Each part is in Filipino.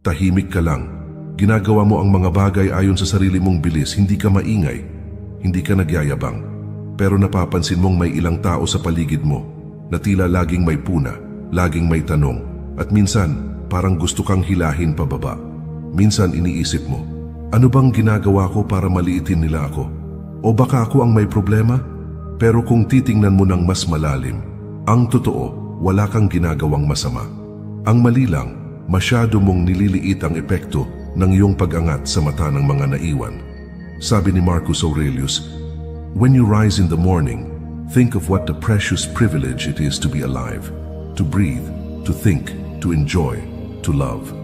Tahimik ka lang. Ginagawa mo ang mga bagay ayon sa sarili mong bilis. Hindi ka maingay. Hindi ka nagyayabang. Pero napapansin mong may ilang tao sa paligid mo na tila laging may puna, laging may tanong, at minsan parang gusto kang hilahin pababa. Minsan iniisip mo, ano bang ginagawa ko para maliitin nila ako? O baka ako ang may problema? Pero kung titingnan mo ng mas malalim, ang totoo, wala kang ginagawang masama. Ang mali lang, masyado mong nililiit ang epekto ng iyong pag-angat sa mata ng mga naiwan. Sabi ni Marcus Aurelius, "When you rise in the morning, think of what the precious privilege it is to be alive, to breathe, to think, to enjoy, to love."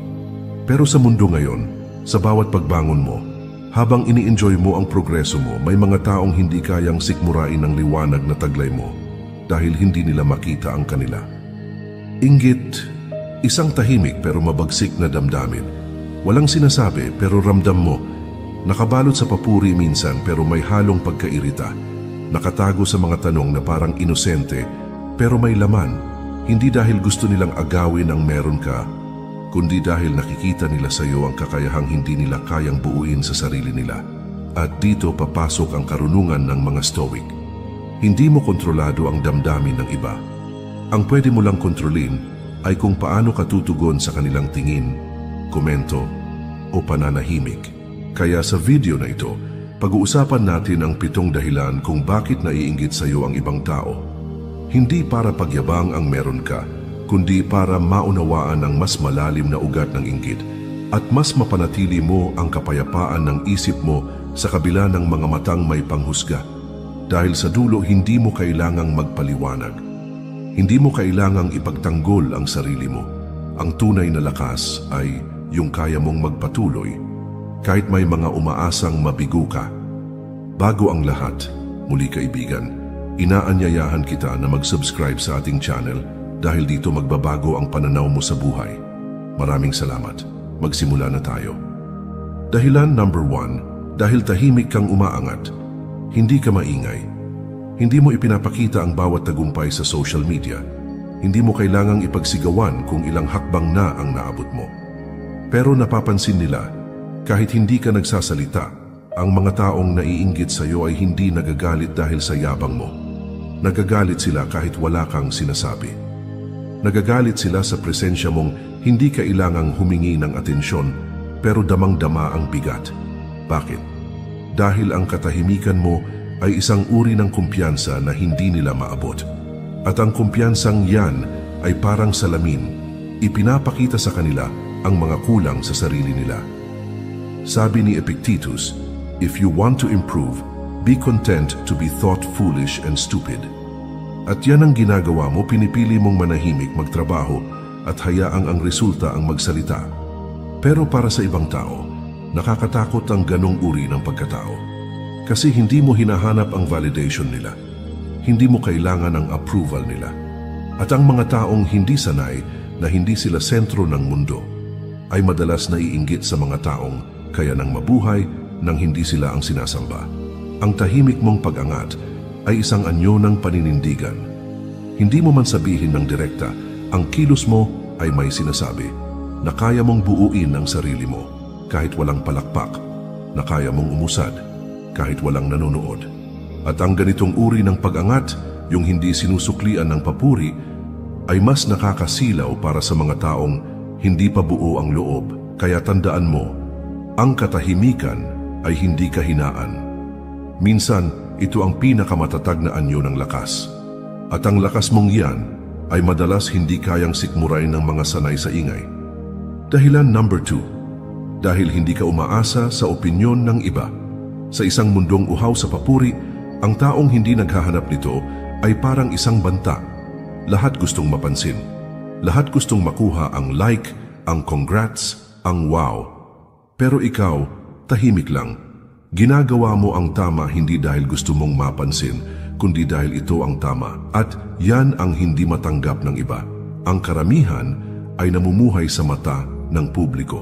Pero sa mundo ngayon, sa bawat pagbangon mo, habang ini-enjoy mo ang progreso mo, may mga taong hindi kayang sikmurain ang liwanag na taglay mo dahil hindi nila makita ang kanila. Inggit, isang tahimik pero mabagsik na damdamin. Walang sinasabi pero ramdam mo. Nakabalot sa papuri minsan pero may halong pagkairita. Nakatago sa mga tanong na parang inosente pero may laman. Hindi dahil gusto nilang agawin ang meron ka, kundi dahil nakikita nila sa iyo ang kakayahang hindi nila kayang buuin sa sarili nila. At dito papasok ang karunungan ng mga Stoic. Hindi mo kontrolado ang damdamin ng iba. Ang pwede mo lang kontrolin ay kung paano ka tutugon sa kanilang tingin, komento o pananahimik. Kaya sa video na ito, pag-uusapan natin ang 7 dahilan kung bakit naiinggit sa iyo ang ibang tao. Hindi para pagyabang ang meron ka, kundi para maunawaan ang mas malalim na ugat ng inggit at mas mapanatili mo ang kapayapaan ng isip mo sa kabila ng mga matang may panghusga. Dahil sa dulo, hindi mo kailangang magpaliwanag. Hindi mo kailangang ipagtanggol ang sarili mo. Ang tunay na lakas ay yung kaya mong magpatuloy kahit may mga umaasang mabigo ka. Bago ang lahat, muli kaibigan, inaanyayahan kita na mag-subscribe sa ating channel dahil dito magbabago ang pananaw mo sa buhay. Maraming salamat. Magsimula na tayo. Dahilan number 1, dahil tahimik kang umaangat. Hindi ka maingay. Hindi mo ipinapakita ang bawat tagumpay sa social media. Hindi mo kailangang ipagsigawan kung ilang hakbang na ang naabot mo. Pero napapansin nila, kahit hindi ka nagsasalita, ang mga taong naiinggit sa iyo ay hindi nagagalit dahil sa yabang mo. Nagagalit sila kahit wala kang sinasabi. Nagagalit sila sa presensya mong hindi kailangang humingi ng atensyon, pero damang-dama ang bigat. Bakit? Dahil ang katahimikan mo ay isang uri ng kumpiyansa na hindi nila maabot. At ang kumpiyansang yan ay parang salamin. Ipinapakita sa kanila ang mga kulang sa sarili nila. Sabi ni Epictetus, "If you want to improve, be content to be thought foolish and stupid." At yan ang ginagawa mo, pinipili mong manahimik, magtrabaho at hayaang ang resulta ang magsalita. Pero para sa ibang tao, nakakatakot ang ganong uri ng pagkatao. Kasi hindi mo hinahanap ang validation nila. Hindi mo kailangan ang approval nila. At ang mga taong hindi sanay na hindi sila sentro ng mundo ay madalas naiinggit sa mga taong kaya nang mabuhay nang hindi sila ang sinasamba. Ang tahimik mong pag-angat ay isang anyo ng paninindigan. Hindi mo man sabihin ng direkta, ang kilos mo ay may sinasabi na kaya mong buuin ang sarili mo kahit walang palakpak, na kaya mong umusad kahit walang nanonood. At ang ganitong uri ng pag-angat, yung hindi sinusuklian ng papuri, ay mas nakakasilaw para sa mga taong hindi pa buo ang loob. Kaya tandaan mo, ang katahimikan ay hindi kahinaan. Minsan, ito ang pinakamatatag na anyo ng lakas. At ang lakas mong yan ay madalas hindi kayang sikmurain ng mga sanay sa ingay. Dahilan number 2, dahil hindi ka umaasa sa opinyon ng iba. Sa isang mundong uhaw sa papuri, ang taong hindi naghahanap nito ay parang isang banta. Lahat gustong mapansin. Lahat gustong makuha ang like, ang congrats, ang wow. Pero ikaw, tahimik lang. Ginagawa mo ang tama hindi dahil gusto mong mapansin, kundi dahil ito ang tama. At yan ang hindi matanggap ng iba. Ang karamihan ay namumuhay sa mata ng publiko.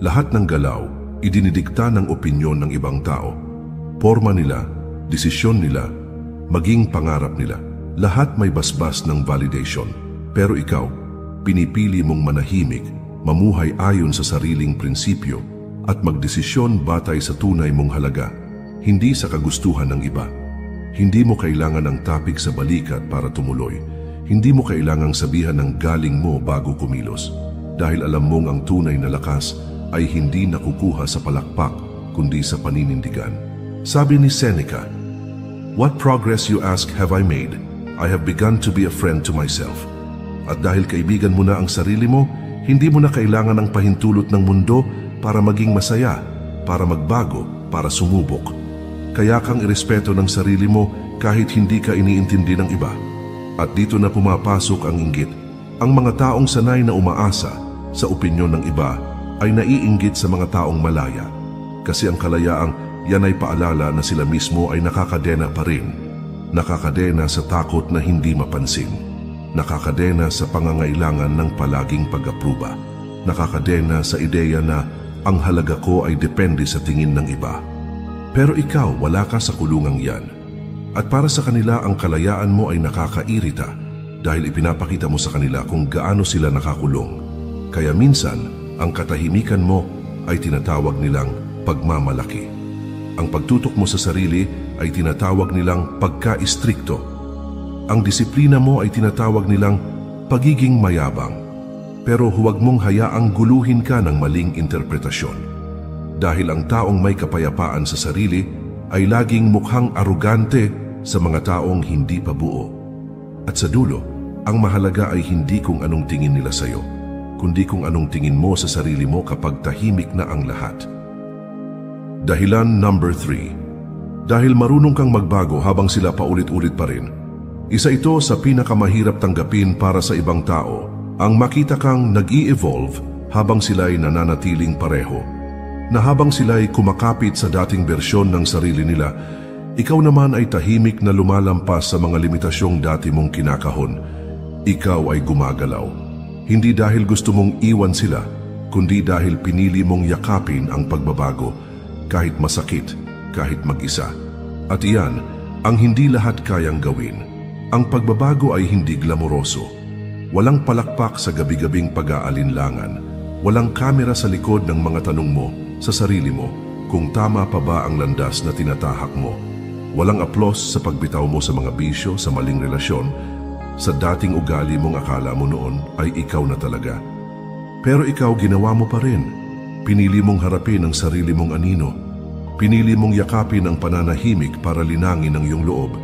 Lahat ng galaw, idinidikta ng opinyon ng ibang tao. Porma nila, desisyon nila, maging pangarap nila. Lahat may basbas ng validation. Pero ikaw, pinipili mong manahimik mamuhay ayon sa sariling prinsipyo, at magdesisyon batay sa tunay mong halaga, hindi sa kagustuhan ng iba. Hindi mo kailangan ng tapik sa balikat para tumuloy. Hindi mo kailangang sabihan ng galing mo bago kumilos. Dahil alam mong ang tunay na lakas ay hindi nakukuha sa palakpak, kundi sa paninindigan. Sabi ni Seneca, "What progress you ask have I made? I have begun to be a friend to myself." At dahil kaibigan mo na ang sarili mo, hindi mo na kailangan ng pahintulot ng mundo para maging masaya, para magbago, para sumubok. Kaya kang irespeto ng sarili mo kahit hindi ka iniintindi ng iba. At dito na pumapasok ang inggit. Ang mga taong sanay na umaasa sa opinyon ng iba ay naiinggit sa mga taong malaya. Kasi ang kalayaang yan ay paalala na sila mismo ay nakakadena pa rin. Nakakadena sa takot na hindi mapansin. Nakakadena sa pangangailangan ng palaging pag-apruba. Nakakadena sa ideya na ang halaga ko ay depende sa tingin ng iba. Pero ikaw, wala ka sa kulungang yan. At para sa kanila, ang kalayaan mo ay nakakairita dahil ipinapakita mo sa kanila kung gaano sila nakakulong. Kaya minsan, ang katahimikan mo ay tinatawag nilang pagmamalaki. Ang pagtutok mo sa sarili ay tinatawag nilang pagka-istrikto. Ang disiplina mo ay tinatawag nilang pagiging mayabang. Pero huwag mong hayaang guluhin ka ng maling interpretasyon. Dahil ang taong may kapayapaan sa sarili ay laging mukhang arugante sa mga taong hindi pa buo. At sa dulo, ang mahalaga ay hindi kung anong tingin nila sa'yo, kundi kung anong tingin mo sa sarili mo kapag tahimik na ang lahat. Dahilan number 3. Dahil marunong kang magbago habang sila paulit-ulit pa rin. Isa ito sa pinakamahirap tanggapin para sa ibang tao, ang makita kang nag-i-evolve habang sila'y nananatiling pareho. Na habang sila'y kumakapit sa dating bersyon ng sarili nila, ikaw naman ay tahimik na lumalampas sa mga limitasyong dati mong kinakahon. Ikaw ay gumagalaw. Hindi dahil gusto mong iwan sila, kundi dahil pinili mong yakapin ang pagbabago, kahit masakit, kahit mag-isa. At iyan, ang hindi lahat kayang gawin. Ang pagbabago ay hindi glamoroso. Walang palakpak sa gabi-gabing pag-aalinlangan. Walang kamera sa likod ng mga tanong mo sa sarili mo kung tama pa ba ang landas na tinatahak mo. Walang aplos sa pagbitaw mo sa mga bisyo, sa maling relasyon, sa dating ugali mong akala mo noon ay ikaw na talaga. Pero ikaw ginawa mo pa rin. Pinili mong harapin ang sarili mong anino. Pinili mong yakapin ang pananahimik para linangin ang iyong loob.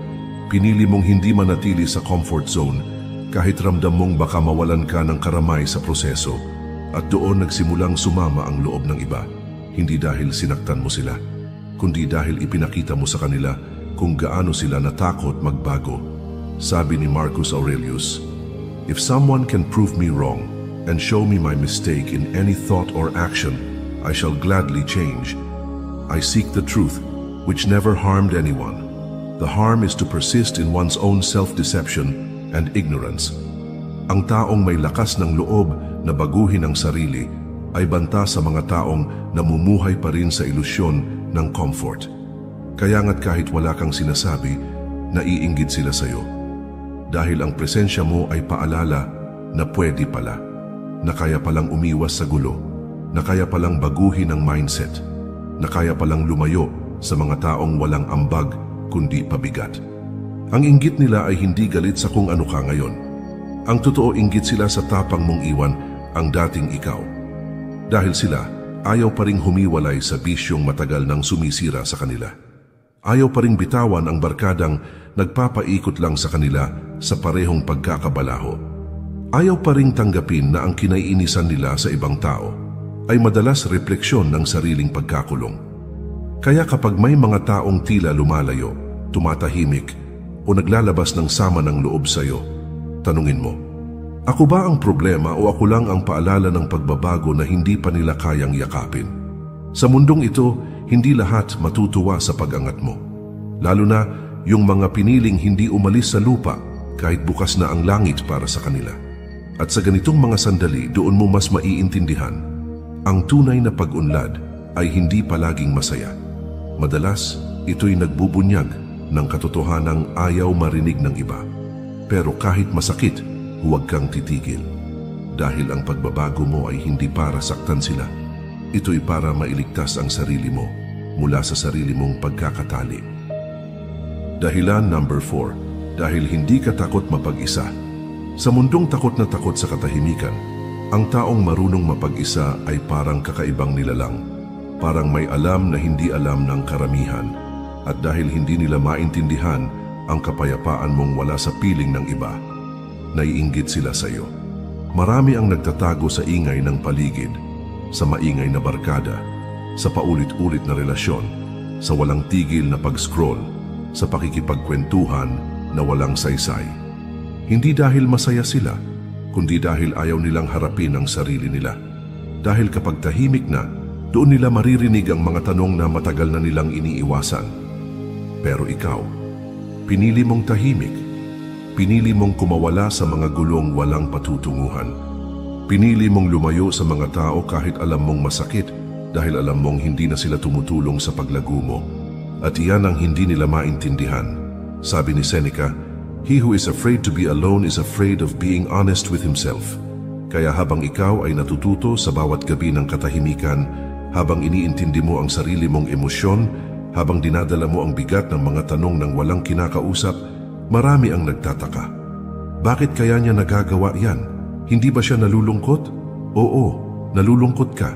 Pinili mong hindi manatili sa comfort zone kahit ramdam mong baka mawalan ka ng karamay sa proseso. At doon nagsimulang sumama ang loob ng iba. Hindi dahil sinaktan mo sila, kundi dahil ipinakita mo sa kanila kung gaano sila natakot magbago. Sabi ni Marcus Aurelius, "If someone can prove me wrong and show me my mistake in any thought or action, I shall gladly change. I seek the truth, which never harmed anyone. The harm is to persist in one's own self-deception and ignorance." Ang taong may lakas ng loob na baguhin ang sarili ay banta sa mga taong namumuhay pa rin sa ilusyon ng comfort. Kaya nga't kahit wala kang sinasabi, naiinggit sila sa iyo. Dahil ang presensya mo ay paalala na pwede pala, na kaya palang umiwas sa gulo, na kaya palang baguhin ang mindset, na kaya palang lumayo sa mga taong walang ambag kundi pabigat. Ang inggit nila ay hindi galit sa kung ano ka ngayon. Ang totoo, inggit sila sa tapang mong iwan ang dating ikaw. Dahil sila, ayaw pa ring humiwalay sa bisyong matagal nang sumisira sa kanila. Ayaw pa ring bitawan ang barkadang nagpapaikot lang sa kanila sa parehong pagkakabalaho. Ayaw pa ring tanggapin na ang kinaiinisan nila sa ibang tao ay madalas refleksyon ng sariling pagkakulong. Kaya kapag may mga taong tila lumalayo, tumatahimik o naglalabas ng sama ng loob sa iyo, tanungin mo, ako ba ang problema o ako lang ang paalala ng pagbabago na hindi pa nila kayang yakapin? Sa mundong ito, hindi lahat matutuwa sa pag-angat mo. Lalo na yung mga piniling hindi umalis sa lupa kahit bukas na ang langit para sa kanila. At sa ganitong mga sandali, doon mo mas maiintindihan. Ang tunay na pag-unlad ay hindi palaging masaya. Madalas, ito'y nagbubunyag ng katotohanang ayaw marinig ng iba. Pero kahit masakit, huwag kang titigil. dahil ang pagbabago mo ay hindi para saktan sila. Ito'y para mailigtas ang sarili mo mula sa sarili mong pagkakatali. Dahilan number 4, dahil hindi ka takot mapag-isa. Sa mundong takot na takot sa katahimikan, ang taong marunong mapag-isa ay parang kakaibang nilalang. Parang may alam na hindi alam ng karamihan. At dahil hindi nila maintindihan ang kapayapaan mong wala sa piling ng iba, naiinggit sila sa iyo. Marami ang nagtatago sa ingay ng paligid, sa maingay na barkada, sa paulit-ulit na relasyon, sa walang tigil na pag-scroll, sa pakikipagkwentuhan na walang saysay. Hindi dahil masaya sila, kundi dahil ayaw nilang harapin ang sarili nila. Dahil kapag tahimik na, doon nila maririnig ang mga tanong na matagal na nilang iniiwasan. Pero ikaw, pinili mong tahimik. Pinili mong kumawala sa mga gulong walang patutunguhan. Pinili mong lumayo sa mga tao kahit alam mong masakit dahil alam mong hindi na sila tumutulong sa paglago mo. At iyan ang hindi nila maintindihan. Sabi ni Seneca, "He who is afraid to be alone is afraid of being honest with himself." Kaya habang ikaw ay natututo sa bawat gabi ng katahimikan, habang iniintindi mo ang sarili mong emosyon, habang dinadala mo ang bigat ng mga tanong ng walang kinakausap, marami ang nagtataka. Bakit kaya niya nagagawa yan? Hindi ba siya nalulungkot? Oo, nalulungkot ka.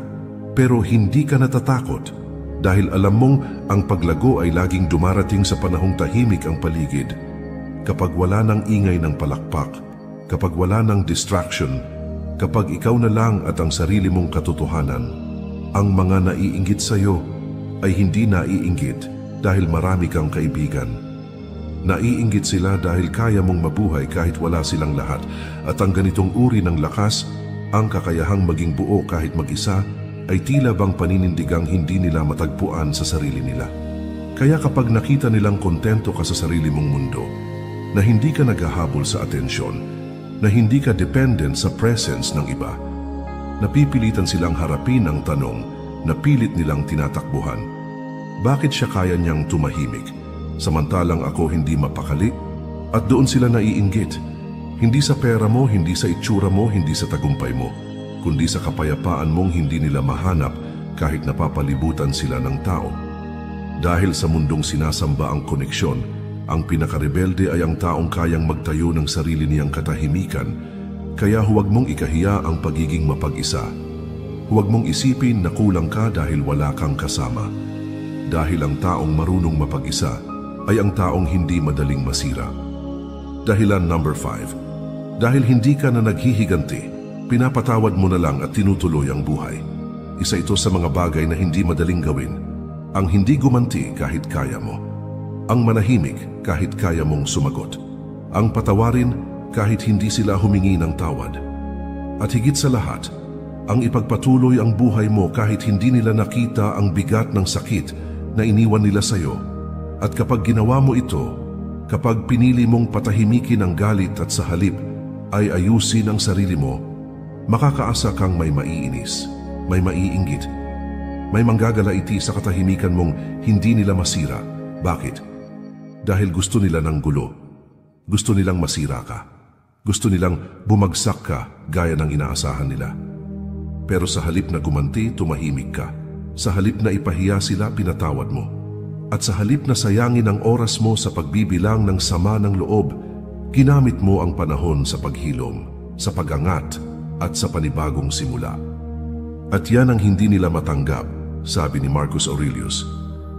Pero hindi ka natatakot dahil alam mong ang paglago ay laging dumarating sa panahong tahimik ang paligid. Kapag wala ng ingay ng palakpak, kapag wala ng distraction, kapag ikaw na lang at ang sarili mong katotohanan, ang mga naiinggit sa iyo ay hindi naiinggit dahil marami kang kaibigan. Naiinggit sila dahil kaya mong mabuhay kahit wala silang lahat, at ang ganitong uri ng lakas, ang kakayahang maging buo kahit mag-isa, ay tila bang paninindigang hindi nila matagpuan sa sarili nila. Kaya kapag nakita nilang kontento ka sa sarili mong mundo, na hindi ka naghahabol sa atensyon, na hindi ka dependent sa presence ng iba, napipilitan silang harapin ang tanong na pilit nilang tinatakbuhan. Bakit siya kaya niyang tumahimik, samantalang ako hindi mapakali? At doon sila naiinggit. Hindi sa pera mo, hindi sa itsura mo, hindi sa tagumpay mo, kundi sa kapayapaan mong hindi nila mahanap kahit napapalibutan sila ng tao. Dahil sa mundong sinasamba ang koneksyon, ang pinakarebelde ay ang taong kayang magtayo ng sarili niyang katahimikan. Kaya huwag mong ikahiya ang pagiging mapag-isa. Huwag mong isipin na kulang ka dahil wala kang kasama. Dahil ang taong marunong mapag-isa ay ang taong hindi madaling masira. Dahilan number 5. Dahil hindi ka na naghihiganti, pinapatawad mo na lang at tinutuloy ang buhay. Isa ito sa mga bagay na hindi madaling gawin. Ang hindi gumanti kahit kaya mo. Ang manahimik kahit kaya mong sumagot. Ang patawarin kahit hindi sila humingi ng tawad. At higit sa lahat, ang ipagpatuloy ang buhay mo kahit hindi nila nakita ang bigat ng sakit na iniwan nila sa iyo. At kapag ginawa mo ito, kapag pinili mong patahimikin ang galit at sa halip ay ayusin ang sarili mo, makakaasa kang may maiinis, may maiinggit, may manggagalaiti sa katahimikan mong hindi nila masira. Bakit? Dahil gusto nila ng gulo. Gusto nilang masira ka. Gusto nilang bumagsak ka gaya ng inaasahan nila. Pero sa halip na gumanti, tumahimik ka. Sa halip na ipahiya sila, pinatawad mo. At sa halip na sayangin ang oras mo sa pagbibilang ng sama ng loob, ginamit mo ang panahon sa paghilom, sa pag-angat, at sa panibagong simula. At yan ang hindi nila matanggap, sabi ni Marcus Aurelius.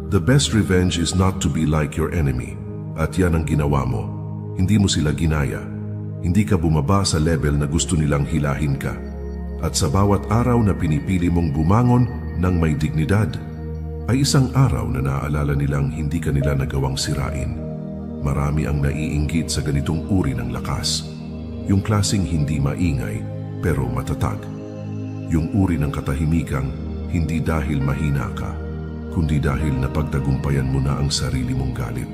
The best revenge is not to be like your enemy. At yan ang ginawa mo. Hindi mo sila ginaya. Hindi ka bumaba sa level na gusto nilang hilahin ka. At sa bawat araw na pinipili mong bumangon ng may dignidad, ay isang araw na naaalala nilang hindi ka nila nagawang sirain. Marami ang naiinggit sa ganitong uri ng lakas. Yung klaseng hindi maingay pero matatag. Yung uri ng katahimikang hindi dahil mahina ka, kundi dahil napagtagumpayan mo na ang sarili mong galit.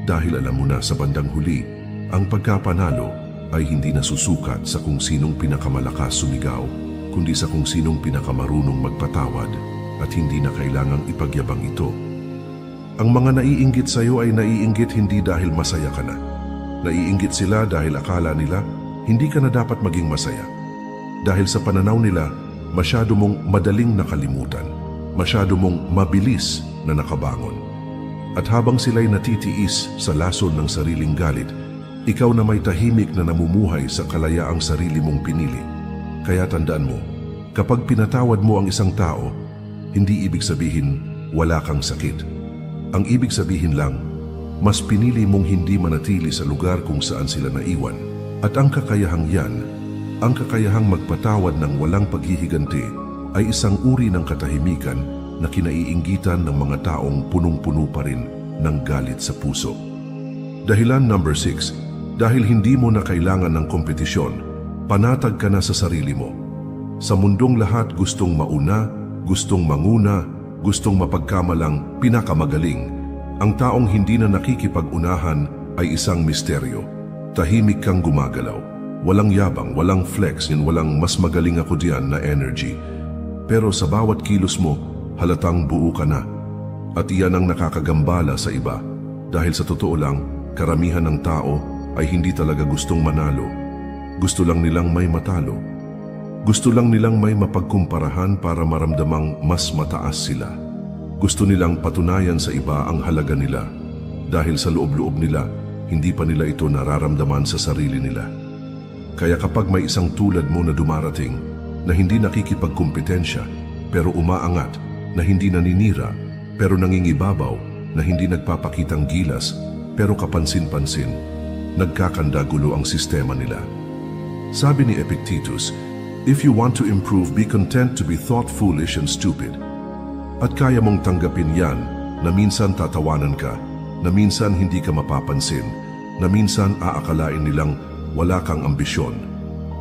Dahil alam mo na sa bandang huli, ang pagkapanalo ay hindi nasusukat sa kung sinong pinakamalakas sumigaw, kundi sa kung sinong pinakamarunong magpatawad, at hindi na kailangang ipagyabang ito. Ang mga naiinggit sa iyo ay naiinggit hindi dahil masaya ka na. Naiinggit sila dahil akala nila hindi ka na dapat maging masaya. Dahil sa pananaw nila, masyado mong madaling nakalimutan, masyado mong mabilis na nakabangon. At habang sila'y natitiis sa lason ng sariling galit, ikaw na may tahimik na namumuhay sa kalayaang sarili mong pinili. Kaya tandaan mo, kapag pinatawad mo ang isang tao, hindi ibig sabihin wala kang sakit. Ang ibig sabihin lang, mas pinili mong hindi manatili sa lugar kung saan sila naiwan. At ang kakayahang yan, ang kakayahang magpatawad ng walang paghihiganti ay isang uri ng katahimikan na kinaiinggitan ng mga taong punong-puno pa rin ng galit sa puso. Dahilan number 6, dahil hindi mo na kailangan ng kompetisyon, panatag ka na sa sarili mo. Sa mundong lahat gustong mauna, gustong manguna, gustong mapagkamalang pinakamagaling. Ang taong hindi na nakikipag-unahan ay isang misteryo. Tahimik kang gumagalaw. Walang yabang, walang flex, yan walang mas magaling ako diyan na energy. Pero sa bawat kilos mo, halatang buo ka na. At iyan ang nakakagambala sa iba. Dahil sa totoo lang, karamihan ng tao ay hindi talaga gustong manalo. Gusto lang nilang may matalo. Gusto lang nilang may mapagkumparahan para maramdamang mas mataas sila. Gusto nilang patunayan sa iba ang halaga nila. Dahil sa loob-loob nila, hindi pa nila ito nararamdaman sa sarili nila. Kaya kapag may isang tulad mo na dumarating, na hindi nakikipagkumpetensya, pero umaangat, na hindi naninira, pero nangingibabaw, na hindi nagpapakitang gilas, pero kapansin-pansin, nagkakandagulo ang sistema nila. Sabi ni Epictetus, "If you want to improve, be content to be thought foolish and stupid." At kaya mong tanggapin yan na minsan tatawanan ka, na minsan hindi ka mapapansin, na minsan aakalain nilang wala kang ambisyon.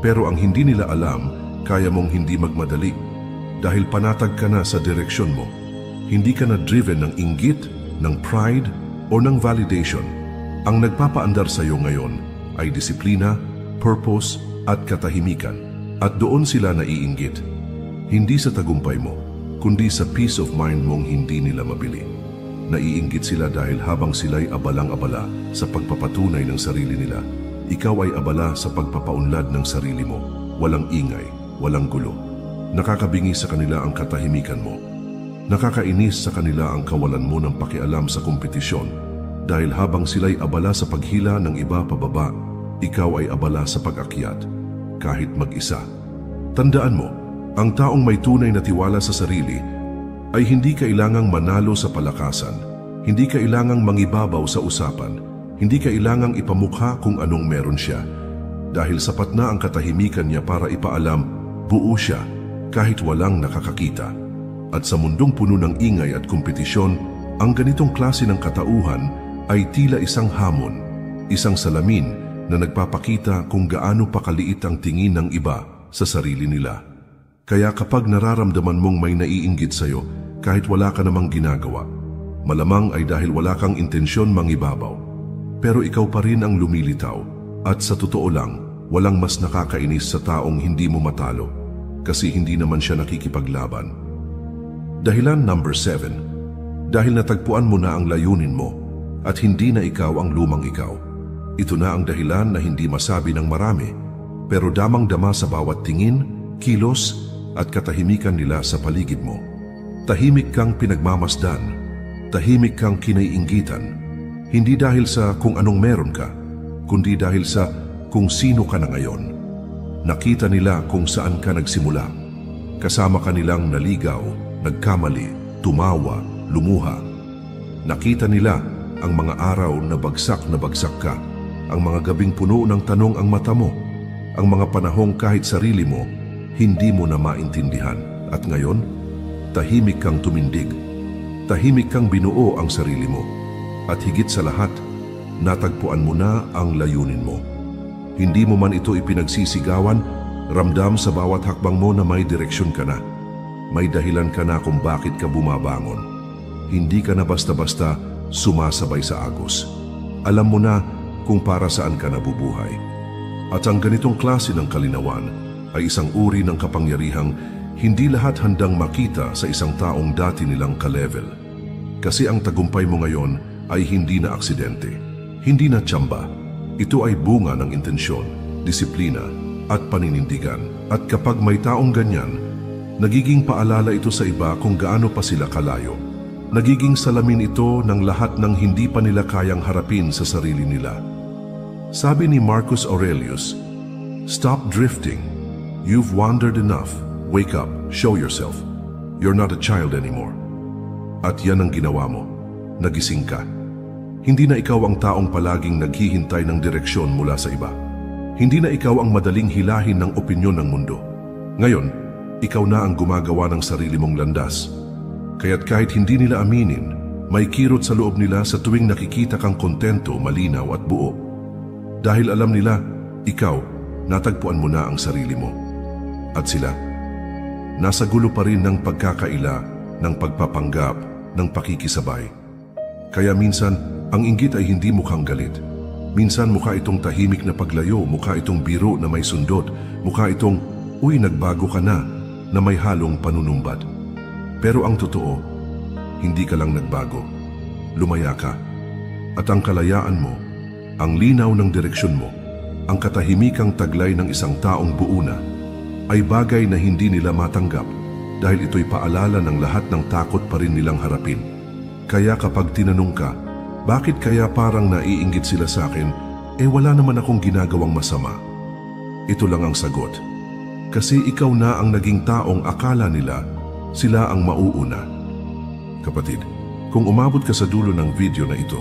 Pero ang hindi nila alam, kaya mong hindi magmadali dahil panatag ka na sa direksyon mo. Hindi ka na driven ng inggit, ng pride, o ng validation. Ang nagpapaandar sa iyo ngayon ay disiplina, purpose, at katahimikan. At doon sila naiinggit. Hindi sa tagumpay mo, kundi sa peace of mind mong hindi nila mabili. Naiinggit sila dahil habang sila'y abalang-abala sa pagpapatunay ng sarili nila, ikaw ay abala sa pagpapaunlad ng sarili mo. Walang ingay, walang gulo. Nakakabingi sa kanila ang katahimikan mo. Nakakainis sa kanila ang kawalan mo ng pakialam sa kompetisyon dahil habang sila'y abala sa paghila ng iba pababa, ikaw ay abala sa pag-akyat, kahit mag-isa. Tandaan mo, ang taong may tunay na tiwala sa sarili ay hindi kailangang manalo sa palakasan, hindi kailangang mangibabaw sa usapan, hindi kailangang ipamukha kung anong meron siya. Dahil sapat na ang katahimikan niya para ipaalam, buo siya kahit walang nakakakita. At sa mundong puno ng ingay at kompetisyon, ang ganitong klase ng katauhan ay tila isang hamon, isang salamin na nagpapakita kung gaano pakaliit ang tingin ng iba sa sarili nila. Kaya kapag nararamdaman mong may naiinggit sa'yo, kahit wala ka namang ginagawa, malamang ay dahil wala kang intensyon mangibabaw. Pero ikaw pa rin ang lumilitaw, at sa totoo lang, walang mas nakakainis sa taong hindi mo matalo, kasi hindi naman siya nakikipaglaban. Dahilan number 7, dahil natagpuan mo na ang layunin mo, at hindi na ikaw ang lumang ikaw. Ito na ang dahilan na hindi masabi ng marami, pero damang-dama sa bawat tingin, kilos, at katahimikan nila sa paligid mo. Tahimik kang pinagmamasdan, tahimik kang kinaiinggitan, hindi dahil sa kung anong meron ka, kundi dahil sa kung sino ka na ngayon. Nakita nila kung saan ka nagsimula. Kasama ka nilang naligaw, nagkamali, tumawa, lumuha. Nakita nila ang mga araw na bagsak ka, ang mga gabing puno ng tanong ang mata mo, ang mga panahong kahit sarili mo, hindi mo na maintindihan. At ngayon, tahimik kang tumindig. Tahimik kang binuo ang sarili mo. At higit sa lahat, natagpuan mo na ang layunin mo. Hindi mo man ito ipinagsisigawan, ramdam sa bawat hakbang mo na may direksyon ka na. May dahilan ka na kung bakit ka bumabangon. Hindi ka na basta-basta sumasabay sa agos. Alam mo na kung para saan ka nabubuhay. At ang ganitong klase ng kalinawan ay isang uri ng kapangyarihang hindi lahat handang makita sa isang taong dati nilang ka-level. Kasi ang tagumpay mo ngayon ay hindi na aksidente, hindi na tsamba. Ito ay bunga ng intensyon, disiplina at paninindigan. At kapag may taong ganyan, nagiging paalala ito sa iba kung gaano pa sila kalayo. Nagiging salamin ito ng lahat ng hindi pa nila kayang harapin sa sarili nila. Sabi ni Marcus Aurelius, "Stop drifting. You've wandered enough. Wake up, show yourself. You're not a child anymore." At yan ang ginawa mo. Nagising ka. Hindi na ikaw ang taong palaging naghihintay ng direksyon mula sa iba. Hindi na ikaw ang madaling hilahin ng opinyon ng mundo. Ngayon, ikaw na ang gumagawa ng sarili mong landas. Kaya't kahit hindi nila aminin, may kirot sa loob nila sa tuwing nakikita kang kontento, malinaw at buo. Dahil alam nila, ikaw, natagpuan mo na ang sarili mo. At sila, nasa gulo pa rin ng pagkakaila, ng pagpapanggap, ng pakikisabay. Kaya minsan, ang inggit ay hindi mukhang galit. Minsan mukha itong tahimik na paglayo, mukha itong biro na may sundot, mukha itong, "Uy, nagbago ka na," na may halong panunumbad. Pero ang totoo, hindi ka lang nagbago. Lumaya ka. At ang kalayaan mo, ang linaw ng direksyon mo, ang katahimikang taglay ng isang taong buo na, ay bagay na hindi nila matanggap dahil ito'y paalala ng lahat ng takot pa rin nilang harapin. Kaya kapag tinanong ka, bakit kaya parang naiinggit sila sa akin, wala naman akong ginagawang masama. Ito lang ang sagot. Kasi ikaw na ang naging taong akala nila, sila ang mauuna. Kapatid, kung umabot ka sa dulo ng video na ito,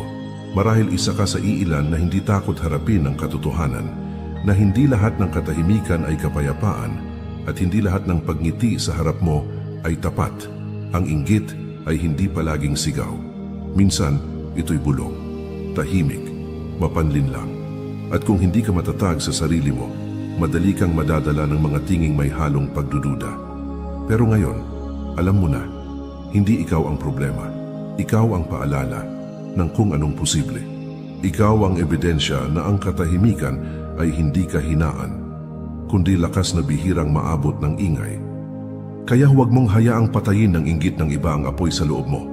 marahil isa ka sa iilan na hindi takot harapin ang katotohanan, na hindi lahat ng katahimikan ay kapayapaan, at hindi lahat ng pagngiti sa harap mo ay tapat. Ang inggit ay hindi palaging sigaw. Minsan, ito'y bulong, tahimik, mapanlinlang. At kung hindi ka matatag sa sarili mo, madali kang madadala ng mga tinging may halong pagdududa. Pero ngayon, alam mo na, hindi ikaw ang problema. Ikaw ang paalala ng kung anong posible. Ikaw ang ebidensya na ang katahimikan ay hindi kahinaan, kundi lakas na bihirang maabot ng ingay. Kaya huwag mong hayaang patayin ng inggit ng iba ang apoy sa loob mo.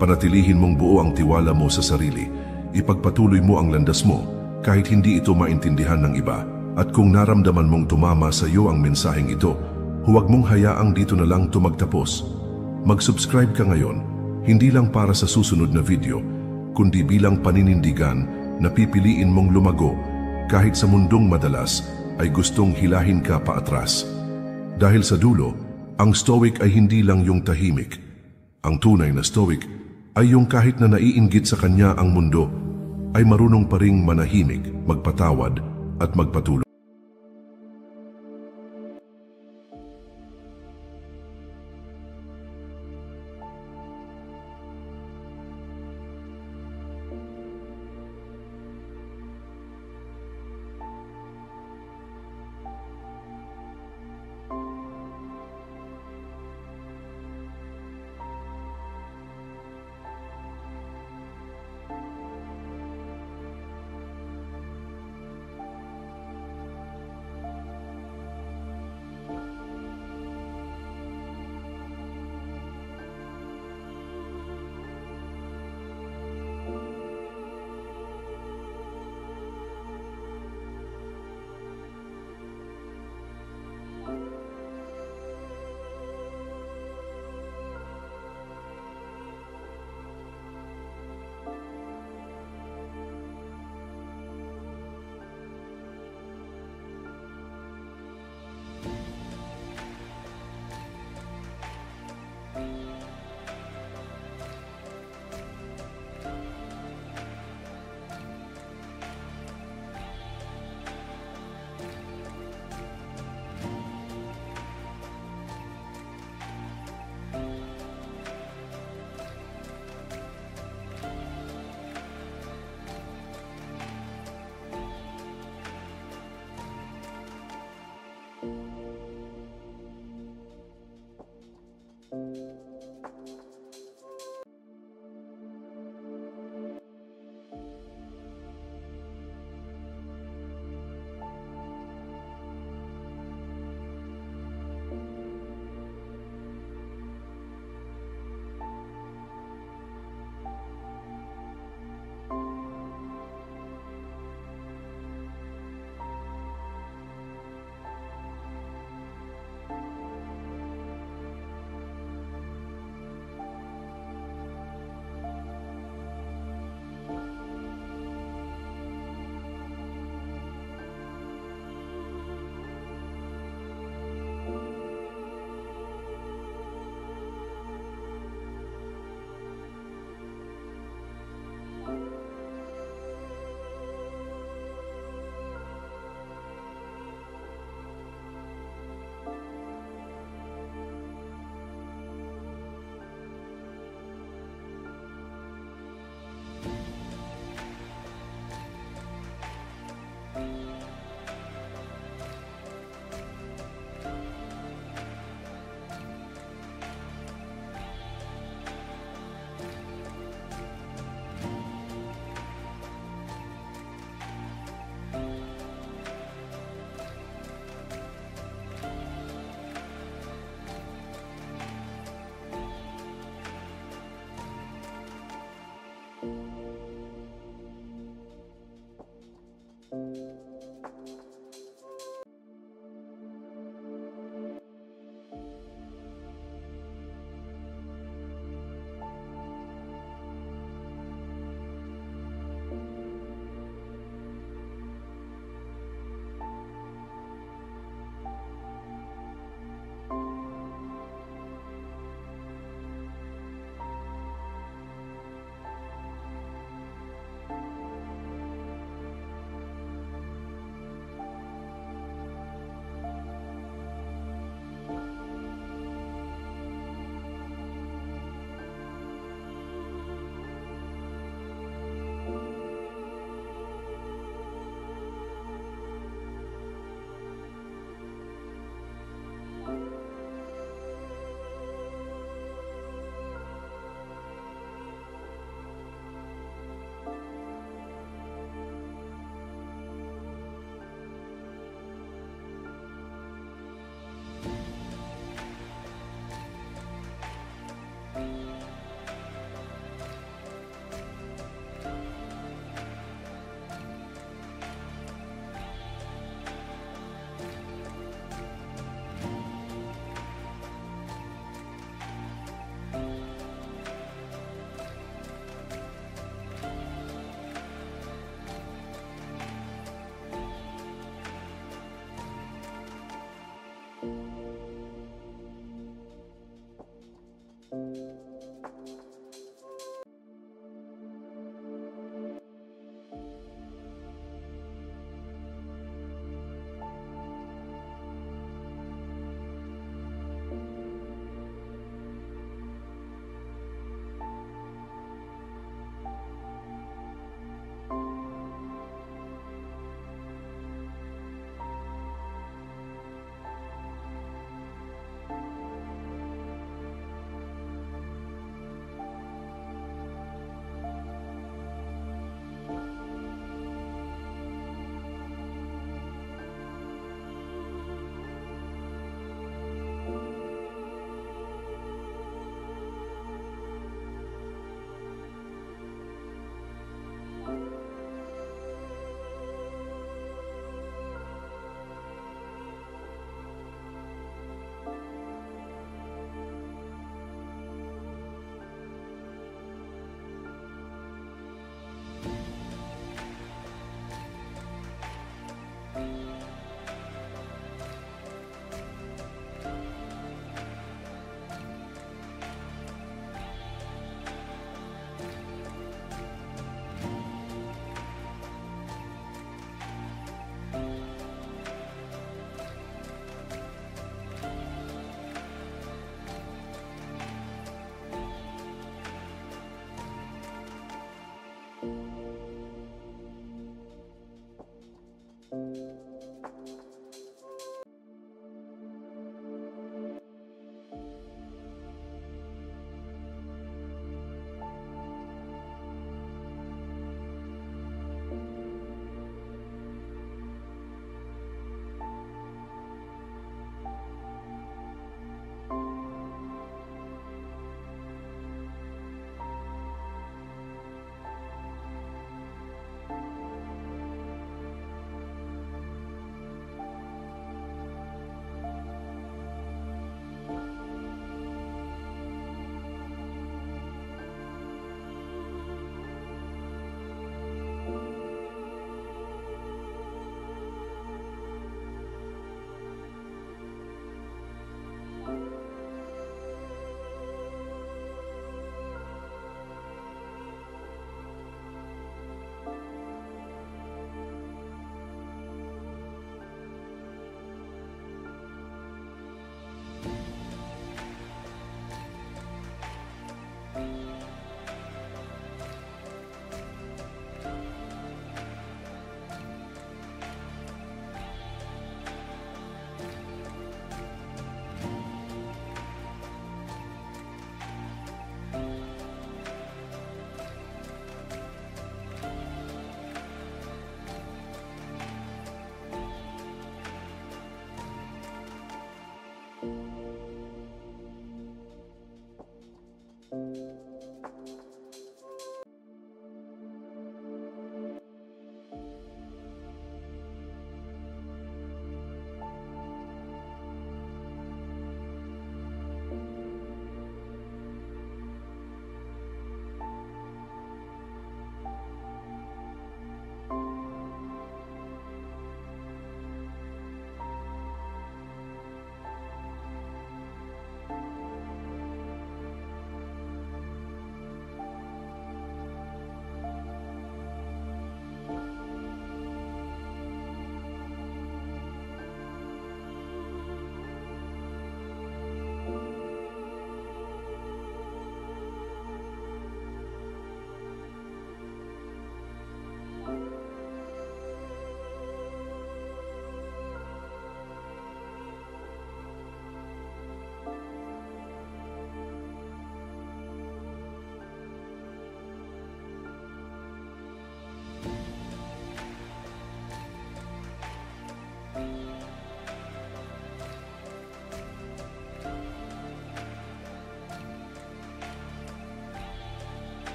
Panatilihin mong buo ang tiwala mo sa sarili. Ipagpatuloy mo ang landas mo kahit hindi ito maintindihan ng iba. At kung naramdaman mong tumama sa iyo ang mensaheng ito, huwag mong hayaang dito na lang ito magtapos. Mag-subscribe ka ngayon, hindi lang para sa susunod na video, kundi bilang paninindigan na pipiliin mong lumago kahit sa mundong madalas ay gustong hilahin ka paatras. Dahil sa dulo, ang stoic ay hindi lang yung tahimik. Ang tunay na stoic ay yung kahit na naiinggit sa kanya ang mundo, ay marunong pa ring manahimik, magpatawad at magpatuloy.